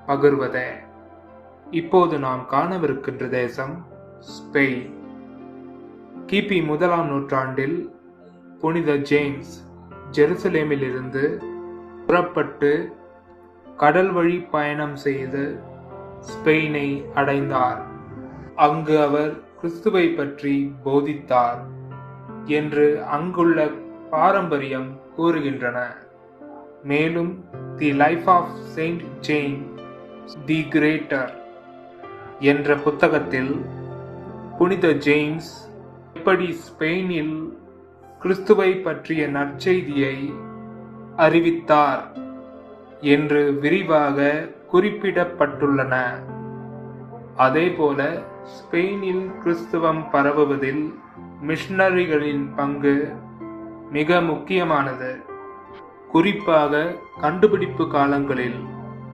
பகிர்வதே. இப்போது நாம் காணவிருக்கின்ற தேசம் ஸ்பெயின். கிபி 1ஆம் நூற்றாண்டில் புனித ஜேம்ஸ் ஜெருசலேமிலிருந்து புறப்பட்டு கடல் வழி பயணம் செய்து ஸ்பெயினை அடைந்தார். அங்கு அவர் கிறிஸ்துவை பற்றி போதித்தார் என்று அங்குள்ள பாரம்பரியம் கூறுகின்றன. மேலும் the life of saint James the greater என்ற புத்தகத்தில் புனித ஜேம்ஸ் எப்படி ஸ்பெயினில் கிறிஸ்துவை பற்றிய நற்செய்தியை அறிவித்தார் என்று விரிவாக குறிப்பிடப்பட்டுள்ளன. அதேபோல ஸ்பெயினில் கிறிஸ்துவம் பரவுவதில் மிஷனரிகளின் பங்கு மிக முக்கியமானது. குறிப்பாக கண்டுபிடிப்பு காலங்களில்